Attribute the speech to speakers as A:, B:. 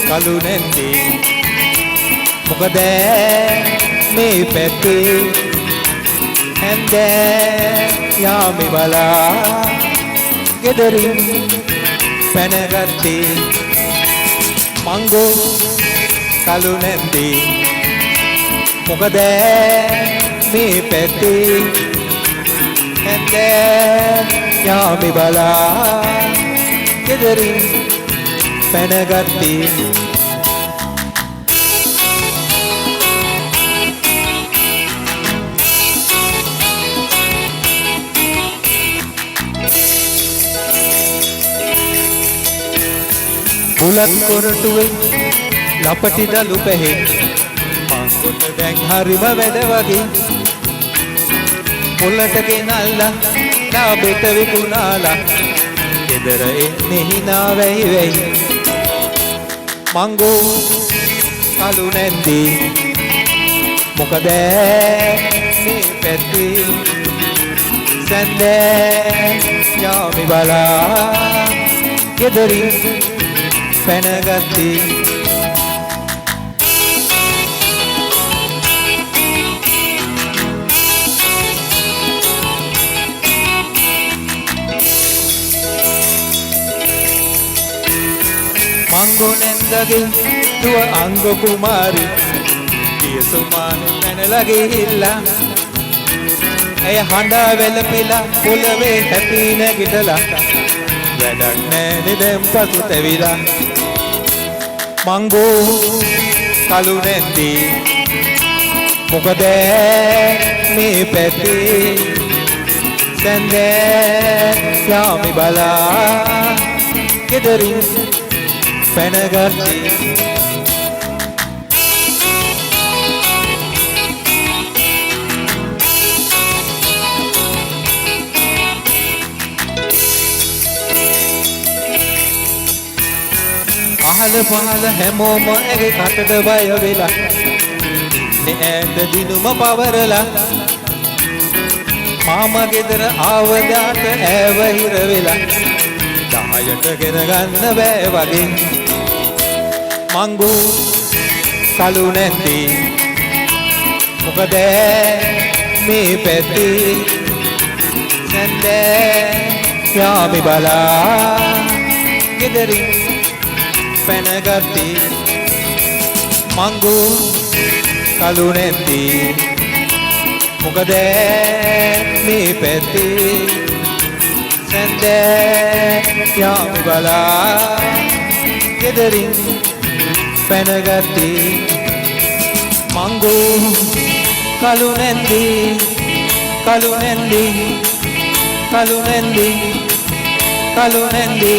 A: කලු නැන්දි මොකද මේ පැත්තේ හැන්දෑ යාමි බලා ගෙදරින් පැනගත්තේ මංගෝ කලු නැන්දි මොකද මේ පැත්තේ හැන්දෑ යාමි බලා ගෙදරින් පැනගත්තේ බුලත් කොරටුවේ ලපටි දලු පැහි මංගොට දැන් හරිම වැඩ වගේ පොල්ලට ගෙනල්ලා ලාබෙට විකුණාලා ගෙදර එන්නේ hina වෙයි වෙයි මංගෝ කලු නැන්දි මොකද මේ පැත්තේ සැන්දෑ යාමි බලා ගෙදරින් පැනගත්තේ මංගෝ නැන්දගේ දුව අංග කුමාරි පියසුමාන පැනලා ගිහිල්ලා ඇය හඬා වැළපිලා පොළවේ හැපි නැගිටලා වැඩක් නෑනේ දැන් පසුතැවිලා මංගෝ කලු නැන්දි මොකද මේ පැත්තේ සැන්දෑ යාමි බලා ගෙදරින් පැනගත්තේ අහල පහල හැමෝම ඇගේ කටට බය වෙලා ඈත දිනුම පවරලා මාමා ගෙදර ආවදාට ඈව හිර වෙලා 10ට ගෙන ගන්න බෑ වගේ මංගෝ කලු නැන්දි මොකද මේ පැත්තේ සැන්දෑ යාමි බලා ගෙදරින් පැනගත්තේ මංගෝ කලු නැන්දි මොකද මේ පැත්තේ සැන්දෑ යාමි බලා ගෙදරින් පැනගත්තේ මංගෝ කලු නැන්දි කලු නැන්දි කලු නැන්දි කලු නැන්දි